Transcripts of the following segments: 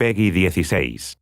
PEGI 16.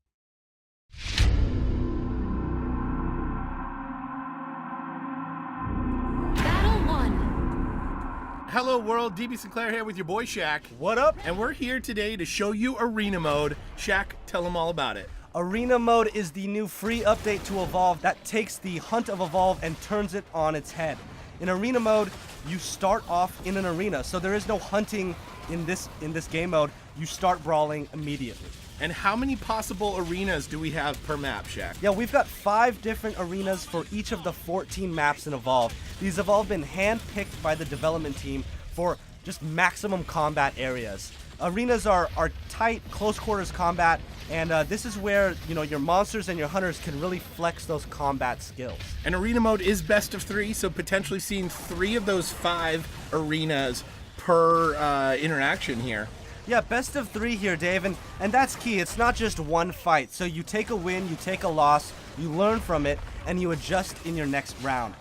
Battle 1. Hello world, DB Sinclair here with your boy Shaq. What up? And we're here today to show you Arena Mode. Shaq, tell them all about it. Arena Mode is the new free update to Evolve that takes the hunt of Evolve and turns it on its head. In Arena Mode, you start off in an arena, so there is no hunting in this game mode. You start brawling immediately. And how many possible arenas do we have per map, Shaq? Yeah, we've got 5 different arenas for each of the 14 maps in Evolve. These have all been hand-picked by the development team for just maximum combat areas. Arenas are tight, close quarters combat, and this is where your monsters and your hunters can really flex those combat skills. And Arena Mode is best of 3, so potentially seeing 3 of those 5 arenas per interaction here. Yeah, best of 3 here, Dave, and that's key. It's not just one fight. So you take a win, you take a loss, you learn from it, and you adjust in your next round.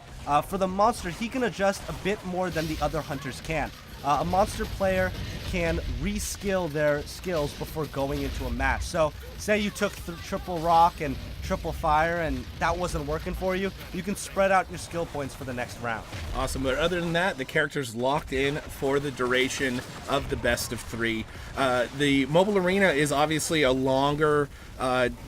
For the monster, he can adjust a bit more than the other hunters can. A monster player can reskill their skills before going into a match. So say you took triple rock and triple fire and that wasn't working for you, you can spread out your skill points for the next round. Awesome, but other than that, the character's locked in for the duration of the best of 3. The mobile arena is obviously a longer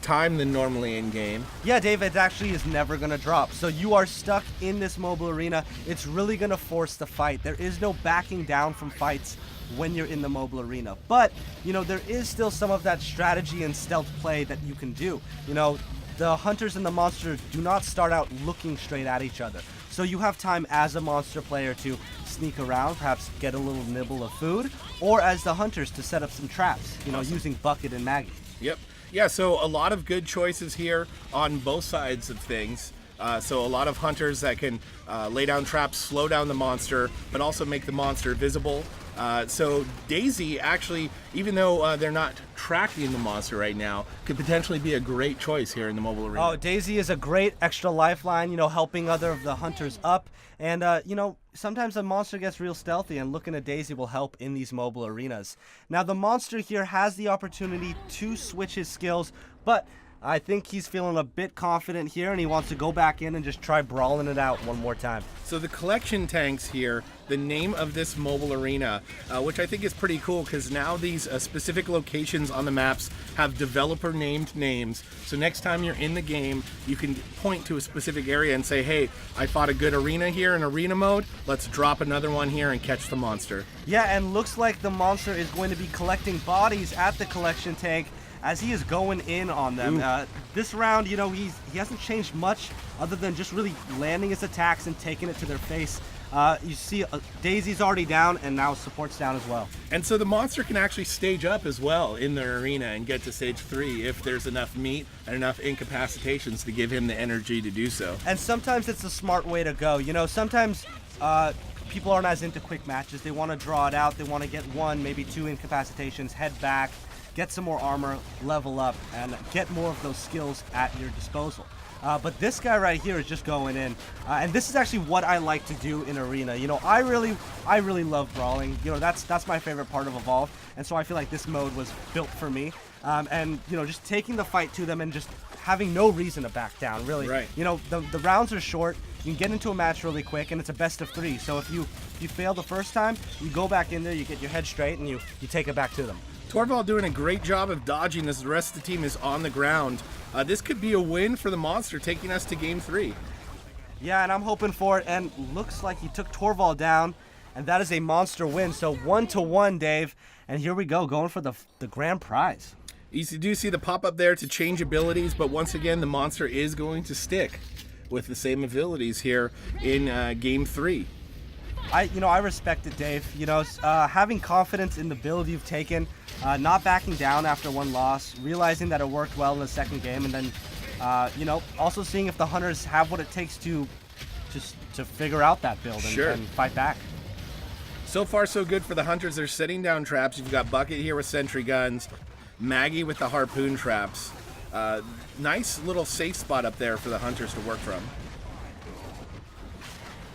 time than normally in game. Yeah, Dave, it actually is never going to drop. So you are stuck in this mobile arena. It's really going to force the fight. There is no backing down from fights when you're in the mobile arena. But, there is still some of that strategy and stealth play that you can do. The hunters and the monster do not start out looking straight at each other. So you have time as a monster player to sneak around, perhaps get a little nibble of food, or as the hunters to set up some traps, using Bucket and Maggie. Yep. Yeah, so a lot of good choices here on both sides of things. So a lot of hunters that can lay down traps, slow down the monster, but also make the monster visible. So Daisy actually, even though they're not tracking the monster right now, could potentially be a great choice here in the mobile arena. Oh, Daisy is a great extra lifeline, helping other of the hunters up. And, sometimes a monster gets real stealthy, and looking at Daisy will help in these mobile arenas. Now, the monster here has the opportunity to switch his skills, but I think he's feeling a bit confident here, and he wants to go back in and just try brawling it out one more time. So the collection tanks here, the name of this mobile arena, which I think is pretty cool because now these specific locations on the maps have developer named names. So next time you're in the game, you can point to a specific area and say, hey, I fought a good arena here in arena mode. Let's drop another one here and catch the monster. Yeah, and looks like the monster is going to be collecting bodies at the collection tank as he is going in on them. This round, he hasn't changed much other than just really landing his attacks and taking it to their face. You see Daisy's already down, and now support's down as well. And so the monster can actually stage up as well in their arena and get to stage 3 if there's enough meat and enough incapacitations to give him the energy to do so. And sometimes it's a smart way to go. Sometimes people aren't as into quick matches. They want to draw it out. They want to get 1, maybe 2 incapacitations, head back, get some more armor, level up, and get more of those skills at your disposal. But this guy right here is just going in, and this is actually what I like to do in arena. I really love brawling. That's my favorite part of Evolve, and so I feel like this mode was built for me. And just taking the fight to them and just having no reason to back down. Really, right? The rounds are short. You can get into a match really quick, and it's a best of 3. So if you fail the first time, you go back in there, you get your head straight, and you take it back to them. Torvald doing a great job of dodging as the rest of the team is on the ground. This could be a win for the monster, taking us to game 3. Yeah, and I'm hoping for it, and looks like he took Torvald down, and that is a monster win. So 1-1, Dave, and here we go, going for the grand prize. You do see the pop-up there to change abilities, but once again, the monster is going to stick with the same abilities here in game 3. I respect it, Dave. Having confidence in the build you've taken, not backing down after one loss, realizing that it worked well in the second game, and then, also seeing if the hunters have what it takes to figure out that build and fight back. So far, so good for the hunters. They're setting down traps. You've got Bucket here with sentry guns, Maggie with the harpoon traps. Nice little safe spot up there for the hunters to work from.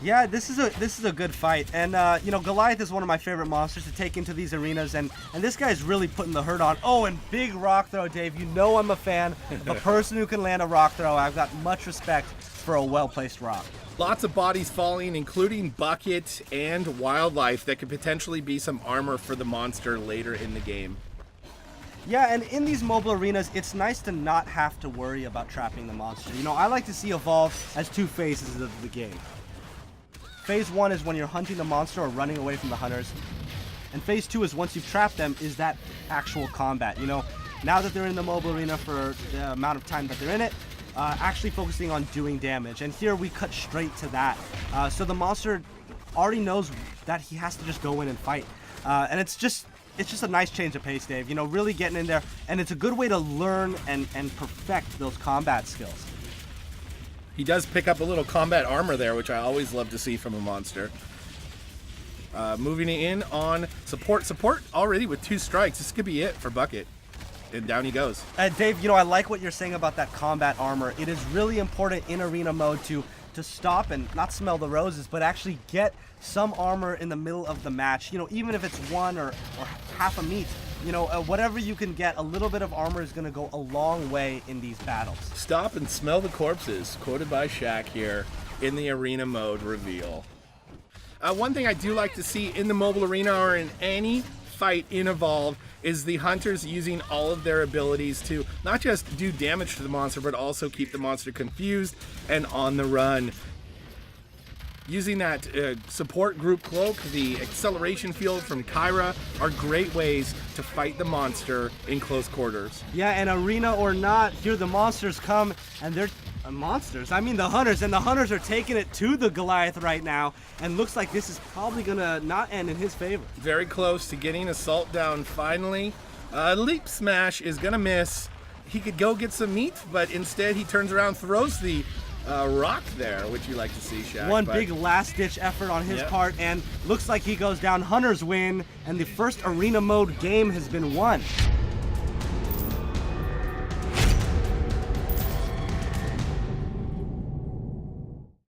Yeah, this is a good fight, and you know, Goliath is one of my favorite monsters to take into these arenas, and this guy's really putting the hurt on. Oh, and big rock throw, Dave. You know I'm a fan. A person who can land a rock throw. I've got much respect for a well-placed rock. Lots of bodies falling, including Bucket and Wildlife that could potentially be some armor for the monster later in the game. Yeah, and in these mobile arenas, it's nice to not have to worry about trapping the monster. You know, I like to see Evolve as two phases of the game. Phase 1 is when you're hunting the monster or running away from the hunters. And phase 2 is once you've trapped them, is that actual combat. You know, now that they're in the mobile arena for the amount of time that they're in it, actually focusing on doing damage. And here we cut straight to that. So the monster already knows that he has to just go in and fight. And it's just a nice change of pace, Dave. You know, really getting in there. And it's a good way to learn and perfect those combat skills. He does pick up a little combat armor there, which I always love to see from a monster. Moving in on support. Support already with 2 strikes. This could be it for Bucket. And down he goes. Dave, you know, I like what you're saying about that combat armor. It is really important in arena mode to stop and not smell the roses, but actually get some armor in the middle of the match. You know, even if it's 1 or half a meat, you know, whatever you can get, a little bit of armor is going to go a long way in these battles. Stop and smell the corpses, quoted by Shaq here in the arena mode reveal. One thing I do like to see in the mobile arena or in any fight in Evolve is the hunters using all of their abilities to not just do damage to the monster, but also keep the monster confused and on the run. Using that support group cloak, the acceleration field from Kyra are great ways to fight the monster in close quarters. Yeah, and arena or not, here the monsters come, and they're monsters. I mean the hunters, and the hunters are taking it to the Goliath right now, and looks like this is probably gonna not end in his favor. Very close to getting Assault down finally. Leap Smash is gonna miss. He could go get some meat, but instead he turns around, throws the rock there, which you like to see, Shaq. Big last-ditch effort on his part, and looks like he goes down. Hunters win, and the first arena mode game has been won.